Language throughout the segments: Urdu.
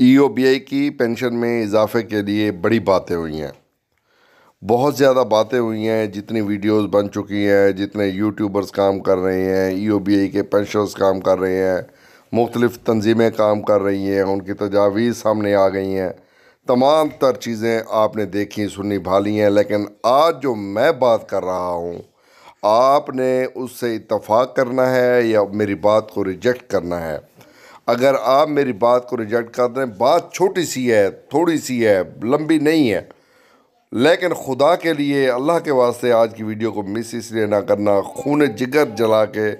ای او بی آئی کی پینشن میں اضافے کے لیے بڑی باتیں ہوئی ہیں، بہت زیادہ باتیں ہوئی ہیں، جتنی ویڈیوز بن چکی ہیں، جتنے یوٹیوبرز کام کر رہے ہیں، ای او بی آئی کے پینشنرز کام کر رہے ہیں، مختلف تنظیمیں کام کر رہی ہیں، ان کی تجاویز سامنے آ گئی ہیں، تمام تر چیزیں آپ نے دیکھی سنی بھالی ہیں، لیکن آج جو میں بات کر رہا ہوں آپ نے اس سے اتفاق کرنا ہے یا میری بات کو ریجیکٹ کرنا ہے۔ اگر آپ میری بات کو ریجیکٹ کر دیں، بات چھوٹی سی ہے، تھوڑی سی ہے، لمبی نہیں ہے، لیکن خدا کے لیے اللہ کے واسطے آج کی ویڈیو کو مس اس لیے نہ کرنا، خون جگر جلا کے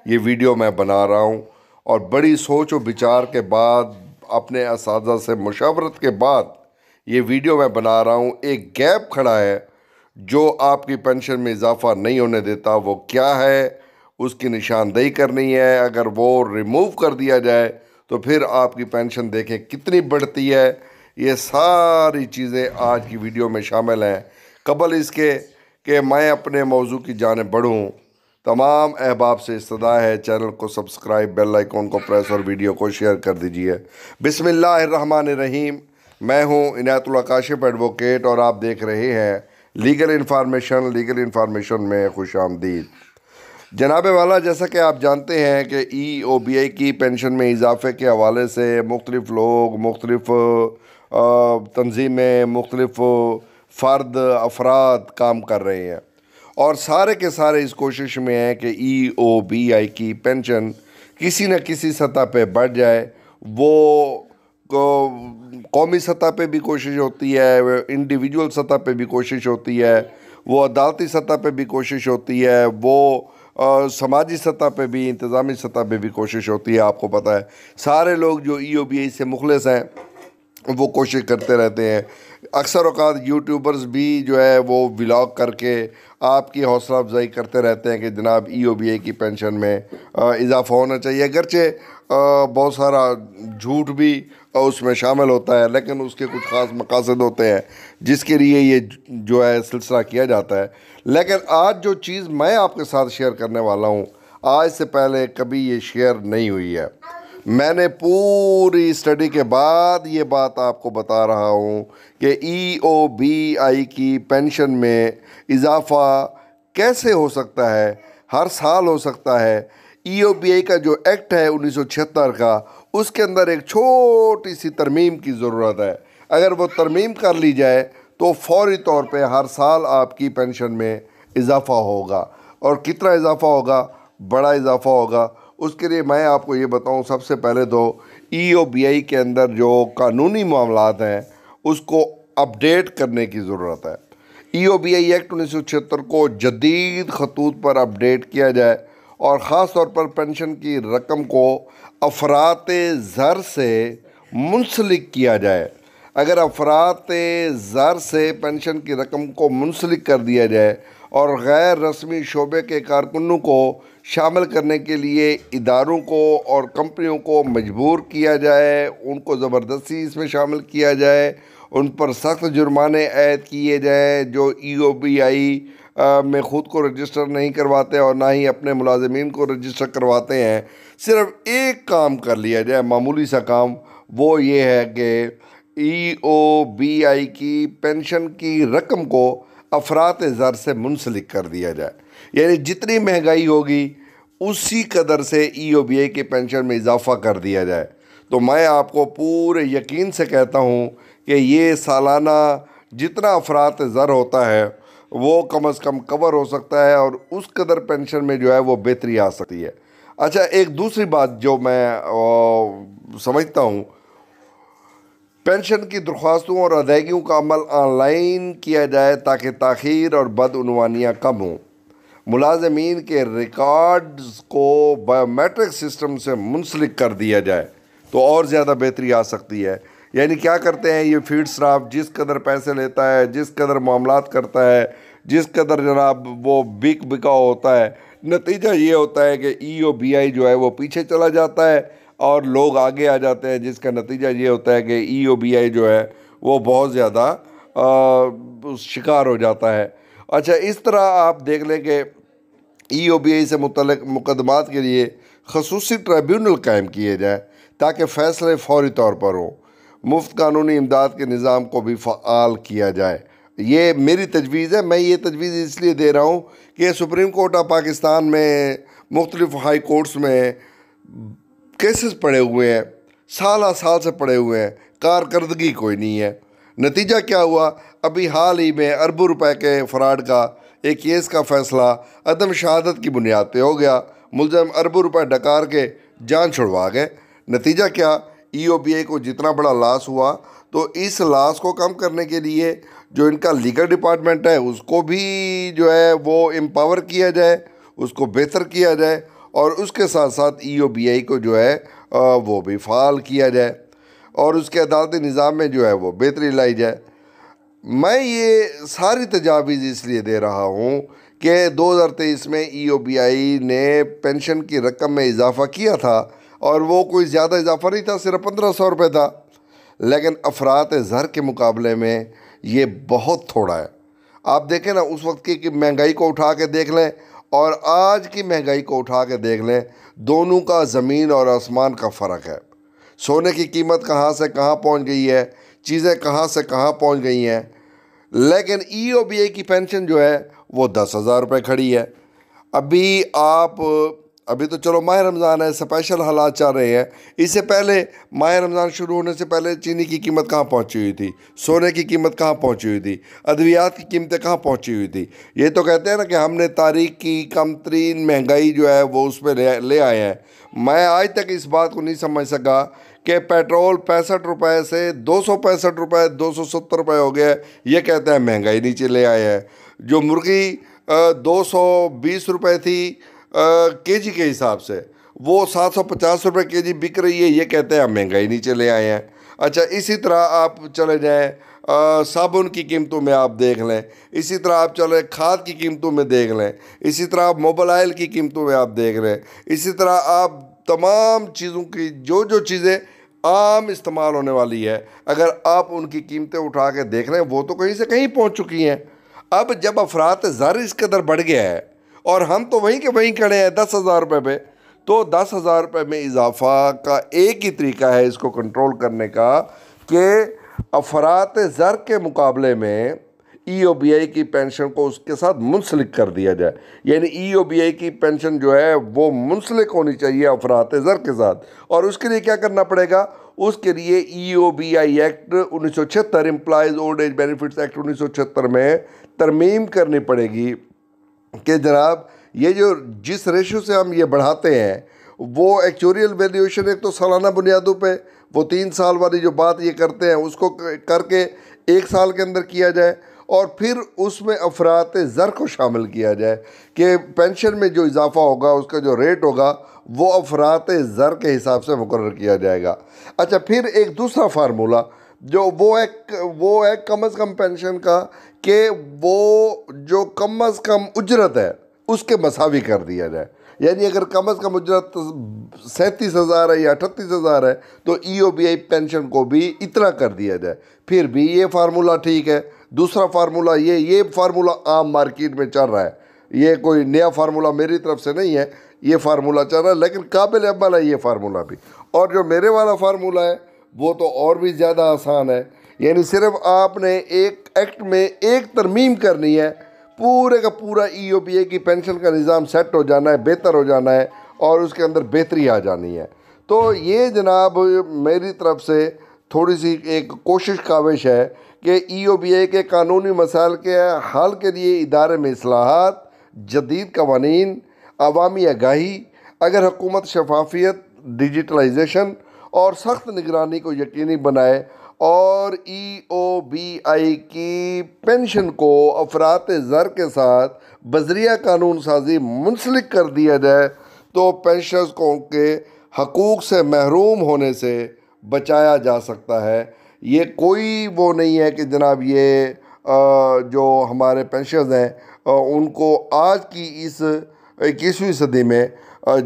یہ ویڈیو میں بنا رہا ہوں اور بڑی سوچ و بچار کے بعد اپنے اساتذہ سے مشاورت کے بعد یہ ویڈیو میں بنا رہا ہوں۔ ایک گیپ کھڑا ہے جو آپ کی پینشن میں اضافہ نہیں ہونے دیتا، وہ کیا ہے اس کی نشاندہی کرنی ہے۔ اگر وہ ریموو کر دیا جائے تو پھر آپ کی پینشن دیکھیں کتنی بڑھتی ہے۔ یہ ساری چیزیں آج کی ویڈیو میں شامل ہیں۔ قبل اس کے کہ میں اپنے موضوع کی جانب بڑھوں، تمام احباب سے استدعا ہے چینل کو سبسکرائب، بیل آئیکن کو پریس اور ویڈیو کو شیئر کر دیجئے۔ بسم اللہ الرحمن الرحیم۔ میں ہوں عنایت اللہ کاشف ایڈوکیٹ اور آپ دیکھ رہے ہیں لیگل انفارمیشن میں خوش آمدید۔ جناب والا، جیسا کہ آپ جانتے ہیں کہ ای او بی آئی کی پینشن میں اضافے کے حوالے سے مختلف لوگ، مختلف تنظیمیں، مختلف افراد کام کر رہے ہیں اور سارے کے سارے اس کوشش میں ہیں کہ ای او بی آئی کی پینشن کسی نہ کسی سطح پہ بڑھ جائے۔ وہ قومی سطح پہ بھی کوشش ہوتی ہے، انڈیویجول سطح پہ بھی کوشش ہوتی ہے، وہ عدالتی سطح پہ بھی کوشش ہوتی ہے، وہ سماجی سطح پہ بھی، انتظامی سطح پہ بھی کوشش ہوتی ہے۔ آپ کو پتہ ہے سارے لوگ جو ای او بی آئی سے مخلص ہیں وہ کوشش کرتے رہتے ہیں۔ اکثر اوقات یوٹیوبرز بھی جو ہے وہ ولاگ کر کے آپ کی حوصلہ افزائی کرتے رہتے ہیں کہ جناب ای او بی آئی کی پینشن میں اضافہ ہونا چاہیے، اگرچہ بہت سارا جھوٹ بھی اس میں شامل ہوتا ہے، لیکن اس کے کچھ خاص مقاصد ہوتے ہیں جس کے لیے یہ جو ہے سلسلہ کیا جاتا ہے۔ لیکن آج جو چیز میں آپ کے ساتھ شیئر کرنے والا ہوں، آج سے پہلے کبھی یہ شیئر نہیں ہوئی ہے۔ میں نے پوری اسٹڈی کے بعد یہ بات آپ کو بتا رہا ہوں کہ ای او بی آئی کی پینشن میں اضافہ کیسے ہو سکتا ہے، ہر سال ہو سکتا ہے۔ ای او بی آئی کا جو ایکٹ ہے 1976 کا، اس کے اندر ایک چھوٹی سی ترمیم کی ضرورت ہے۔ اگر وہ ترمیم کر لی جائے تو فوری طور پہ ہر سال آپ کی پینشن میں اضافہ ہوگا، اور کتنا اضافہ ہوگا؟ بڑا اضافہ ہوگا۔ اس کے لیے میں آپ کو یہ بتاؤں، سب سے پہلے تو ای او بی آئی کے اندر جو قانونی معاملات ہیں اس کو اپڈیٹ کرنے کی ضرورت ہے۔ ای او بی آئی ایکٹ 1976 کو جدید خطوط پر اپڈیٹ کیا جائے اور خاص طور پر پینشن کی رقم کو افراط زر سے منسلک کیا جائے۔ اگر افراط زر سے پینشن کی رقم کو منسلک کر دیا جائے اور غیر رسمی شعبے کے کارکنوں کو شامل کرنے کے لیے اداروں کو اور کمپنیوں کو مجبور کیا جائے، ان کو زبردستی اس میں شامل کیا جائے، ان پر سخت جرمانے عائد کیے جائیں جو ای او بی آئی میں خود کو رجسٹر نہیں کرواتے اور نہ ہی اپنے ملازمین کو رجسٹر کرواتے ہیں، صرف ایک کام کر لیا جائے، معمولی سا کام، وہ یہ ہے کہ ای او بی آئی کی پینشن کی رقم کو افراط زر سے منسلک کر دیا جائے۔ یعنی جتنی مہنگائی ہوگی اسی قدر سے ای او بی آئی کی پینشن میں اضافہ کر دیا جائے۔ تو میں آپ کو پورے یقین سے کہتا ہوں کہ یہ سالانہ جتنا افراط زر ہوتا ہے وہ کم از کم کور ہو سکتا ہے اور اس قدر پینشن میں جو ہے وہ بہتری آ سکتی ہے۔ اچھا، ایک دوسری بات جو میں سمجھتا ہوں، پینشن کی درخواستوں اور ادائیگیوں کا عمل آن لائن کیا جائے تاکہ تاخیر اور بدعنوانیاں کم ہوں۔ ملازمین کے ریکارڈز کو بایو میٹرک سسٹم سے منسلک کر دیا جائے تو اور زیادہ بہتری آ سکتی ہے۔ یعنی کیا کرتے ہیں یہ فیلڈ اسٹاف، جس قدر پیسے لیتا ہے، جس قدر معاملات کرتا ہے، جس قدر جناب وہ بکا ہوتا ہے، نتیجہ یہ ہوتا ہے کہ ای او بی آئی جو ہے وہ پیچھے چلا جاتا ہے اور لوگ آگے آ جاتے ہیں، جس کا نتیجہ یہ ہوتا ہے کہ ای او بی آئی جو ہے وہ بہت زیادہ شکار ہو جاتا ہے۔ اچھا، اس طرح آپ دیکھ لیں کہ ای او بی آئی سے متعلق مقدمات کے لیے خصوصی ٹریبیونل قائم کیے جائیں تاکہ فیصلے فوری طور پر ہوں۔ مفت قانونی امداد کے نظام کو بھی فعال کیا جائے۔ یہ میری تجویز ہے، میں یہ تجویز اس لیے دے رہا ہوں کہ سپریم کورٹ آف پاکستان میں مختلف ہائی کورٹس میں کیسز پڑے ہوئے ہیں، سالہ سال سے پڑے ہوئے ہیں، کارکردگی کوئی نہیں ہے۔ نتیجہ کیا ہوا؟ ابھی حال ہی میں اربوں روپے کے فراڈ کا ایک کیس کا فیصلہ عدم شہادت کی بنیاد پہ ہو گیا، ملزم اربوں روپے ڈکار کے جان چھڑوا گئے۔ نتیجہ کیا؟ ای او بی آئی کو جتنا بڑا لاس ہوا، تو اس لاس کو کم کرنے کے لیے جو ان کا لیگل ڈپارٹمنٹ ہے اس کو بھی جو ہے وہ امپاور کیا جائے، اس کو بہتر کیا جائے، اور اس کے ساتھ ساتھ ای او بی آئی کو جو ہے وہ بھی فعال کیا جائے، اور اس کے عدالتی نظام میں جو ہے وہ بہتری لائی جائے۔ میں یہ ساری تجاویز اس لیے دے رہا ہوں کہ 2023 میں ای او بی آئی نے پینشن کی رقم میں اضافہ کیا تھا، اور وہ کوئی زیادہ اضافہ نہیں تھا، صرف 1500 روپے تھا، لیکن افراط زر کے مقابلے میں یہ بہت تھوڑا ہے۔ آپ دیکھیں نا، اس وقت کی مہنگائی کو اٹھا کے دیکھ لیں اور آج کی مہنگائی کو اٹھا کے دیکھ لیں، دونوں کا زمین اور آسمان کا فرق ہے۔ سونے کی قیمت کہاں سے کہاں پہنچ گئی ہے، چیزیں کہاں سے کہاں پہنچ گئی ہیں، لیکن ای او بی آئی کی پینشن جو ہے وہ 10,000 روپے کھڑی ہے۔ ابھی تو چلو ماہ رمضان ہے، اسپیشل حالات چل رہے ہیں۔ اس سے پہلے ماہ رمضان شروع ہونے سے پہلے چینی کی قیمت کہاں پہنچی ہوئی تھی، سونے کی قیمت کہاں پہنچی ہوئی تھی، ادویات کی قیمتیں کہاں پہنچی ہوئی تھی۔ یہ تو کہتے ہیں نا کہ ہم نے تاریخ کی کم ترین مہنگائی جو ہے وہ اس پہ لے آئے ہیں۔ میں آج تک اس بات کو نہیں سمجھ سکا کہ پیٹرول 65 روپے سے 265 روپے 270 روپے ہو گیا ہے، یہ کہتے ہیں مہنگائی نیچے لے آئے ہیں۔ جو مرغی 220 روپے تھی کے جی کے حساب سے، وہ 750 روپے کے جی بک رہی ہے، یہ کہتے ہیں ہم مہنگائی نیچے لے آئے ہیں۔ اچھا، اسی طرح آپ چلے جائیں صابن کی قیمتوں میں آپ دیکھ لیں، اسی طرح آپ چلے کھاد کی قیمتوں میں دیکھ لیں، اسی طرح آپ موبائل آئل کی قیمتوں میں آپ دیکھ لیں، اسی طرح آپ تمام چیزوں کی جو چیزیں عام استعمال ہونے والی ہے، اگر آپ ان کی قیمتیں اٹھا کے دیکھ لیں، وہ تو کہیں سے کہیں پہنچ چکی ہیں۔ اب جب افراط زر اس قدر بڑھ گیا ہے اور ہم تو وہیں کے وہیں کھڑے ہیں 10,000 روپے پہ، تو 10,000 روپے میں اضافہ کا ایک ہی طریقہ ہے اس کو کنٹرول کرنے کا، کہ افراط زر کے مقابلے میں ای او بی آئی کی پینشن کو اس کے ساتھ منسلک کر دیا جائے۔ یعنی ای او بی آئی کی پینشن جو ہے وہ منسلک ہونی چاہیے افراط زر کے ساتھ، اور اس کے لیے کیا کرنا پڑے گا؟ اس کے لیے E O B I act 1976، employees old age benefits act 1976 میں ترمیم کرنی پڑے گی کہ جناب یہ جس ریشو سے ہم یہ بڑھاتے ہیں وہ ایکچوریل ویلیویشن، ایک تو سالانہ بنیادوں پہ وہ 3 سال والی جو بات یہ کرتے ہیں اس کو کر کے 1 سال کے اندر کیا جائے، اور پھر اس میں افراط زر کو شامل کیا جائے کہ پینشن میں جو اضافہ ہوگا اس کا جو ریٹ ہوگا وہ افراط زر کے حساب سے مقرر کیا جائے گا۔ اچھا، پھر ایک دوسرا فارمولہ جو وہ ہے کم از کم پینشن کا، کہ وہ جو کم از کم اجرت ہے اس کے مساوی کر دیا جائے۔ یعنی اگر کم از کم اجرت 37,000 ہے یا 38,000 ہے تو ای او بی آئی پینشن کو بھی اتنا کر دیا جائے۔ پھر بھی یہ فارمولہ ٹھیک ہے۔ دوسرا فارمولہ یہ فارمولہ عام مارکیٹ میں چل رہا ہے، یہ کوئی نیا فارمولہ میری طرف سے نہیں ہے، یہ فارمولہ چل رہا ہے، لیکن قابل عمل ہے یہ فارمولہ بھی۔ اور جو میرے والا فارمولہ ہے وہ تو اور بھی زیادہ آسان ہے۔ یعنی صرف آپ نے ایک ایکٹ میں ایک ترمیم کرنی ہے، پورے کا پورا ای او بی آئی کی پینشن کا نظام سیٹ ہو جانا ہے، بہتر ہو جانا ہے، اور اس کے اندر بہتری آ جانی ہے۔ تو یہ جناب میری طرف سے تھوڑی سی ایک کاوش ہے کہ ای او بی آئی کے قانونی مسائل کے حل کے لیے ادارے میں اصلاحات، جدید قوانین، عوامی آگاہی، اگر حکومت شفافیت، ڈیجیٹلائزیشن اور سخت نگرانی کو یقینی بنائے اور ای او بی آئی کی پینشن کو افراط زر کے ساتھ بذریعہ قانون سازی منسلک کر دیا جائے تو پینشنرز کو ان کے حقوق سے محروم ہونے سے بچایا جا سکتا ہے۔ یہ کوئی وہ نہیں ہے کہ جناب یہ جو ہمارے پینشنرز ہیں ان کو آج کی اس 21ویں صدی میں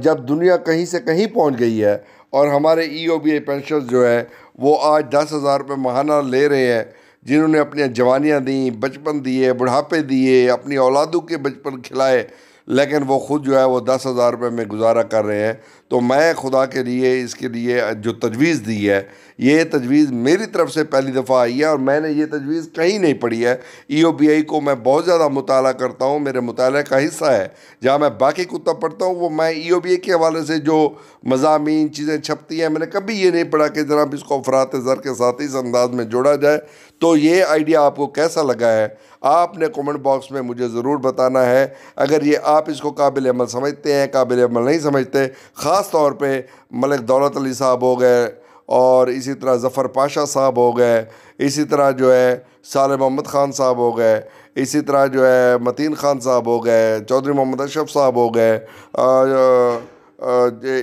جب دنیا کہیں سے کہیں پہنچ گئی ہے اور ہمارے ای او بی آئی پینشنرز جو ہے وہ آج 10,000 روپے ماہانہ لے رہے ہیں، جنہوں نے اپنی جوانیاں دیں، بچپن دیے، بڑھاپے دیے، اپنی اولادوں کے بچپن کھلائے، لیکن وہ خود جو ہے وہ 10,000 روپے میں گزارا کر رہے ہیں، تو میں خدا کے لیے اس کے لیے جو تجویز دی ہے، یہ تجویز میری طرف سے پہلی دفعہ آئی ہے، اور میں نے یہ تجویز کہیں نہیں پڑھی ہے۔ ای او بی آئی کو میں بہت زیادہ مطالعہ کرتا ہوں، میرے مطالعے کا حصہ ہے۔ جہاں میں باقی کتب پڑھتا ہوں، وہ میں ای او بی آئی کے حوالے سے جو مضامین چیزیں چھپتی ہیں، میں نے کبھی یہ نہیں پڑھا کہ جناب اس کو افراط زر کے ساتھ اس انداز میں جوڑا جائے۔ تو یہ آئیڈیا آپ کو کیسا لگا ہے، آپ نے کومنٹ باکس میں مجھے ضرور بتانا ہے۔ اگر یہ آپ اس کو قابل عمل سمجھتے ہیں، قابل عمل نہیں سمجھتے، خاص طور پہ ملک دولت علی صاحب ہو گئے، اور اسی طرح ظفر پاشا صاحب ہو گئے، اسی طرح جو ہے صالح محمد خان صاحب ہو گئے، اسی طرح جو ہے متین خان صاحب ہو گئے، چودھری محمد اشرف صاحب ہو گئے،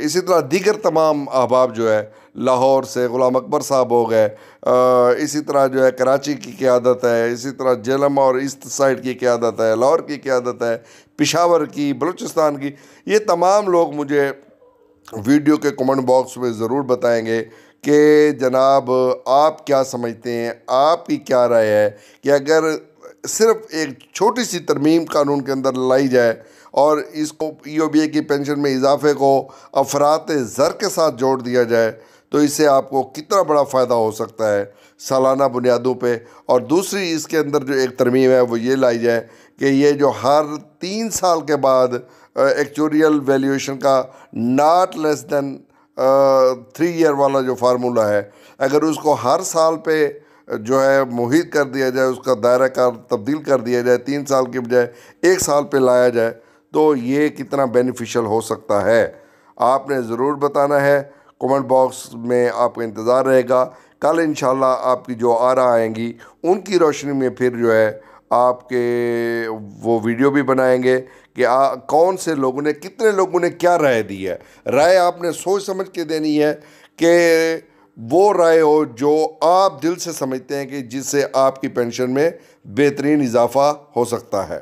اسی طرح دیگر تمام احباب جو ہے، لاہور سے غلام اکبر صاحب ہو گئے، اسی طرح جو ہے کراچی کی قیادت ہے، اسی طرح جہلم اور ایسٹ سائڈ کی قیادت ہے، لاہور کی قیادت ہے، پشاور کی، بلوچستان کی، یہ تمام لوگ مجھے ویڈیو کے کمنٹ باکس میں ضرور بتائیں گے کہ جناب آپ کیا سمجھتے ہیں، آپ کی کیا رائے ہے کہ اگر صرف ایک چھوٹی سی ترمیم قانون کے اندر لائی جائے اور اس کو ای او بی اے کی پینشن میں اضافے کو افراط زر کے ساتھ جوڑ دیا جائے تو اس سے آپ کو کتنا بڑا فائدہ ہو سکتا ہے سالانہ بنیادوں پہ۔ اور دوسری اس کے اندر جو ایک ترمیم ہے وہ یہ لائی جائے کہ یہ جو ہر 3 سال کے بعد ایکچوریل ویلیویشن کا ناٹ لیس دین 3 ایئر والا جو فارمولہ ہے، اگر اس کو ہر سال پہ جو ہے محیط کر دیا جائے، اس کا دائرہ کار تبدیل کر دیا جائے، 3 سال کے بجائے 1 سال پہ لایا جائے، تو یہ کتنا بینیفیشل ہو سکتا ہے۔ آپ نے ضرور بتانا ہے، کومنٹ باکس میں آپ کا انتظار رہے گا۔ کل انشاءاللہ آپ کی جو آرا آئیں گی ان کی روشنی میں پھر جو ہے آپ کے وہ ویڈیو بھی بنائیں گے کہ کون سے لوگوں نے، کتنے لوگوں نے کیا رائے دی ہے۔ رائے آپ نے سوچ سمجھ کے دینی ہے کہ وہ رائے ہو جو آپ دل سے سمجھتے ہیں کہ جس سے آپ کی پینشن میں بہترین اضافہ ہو سکتا ہے۔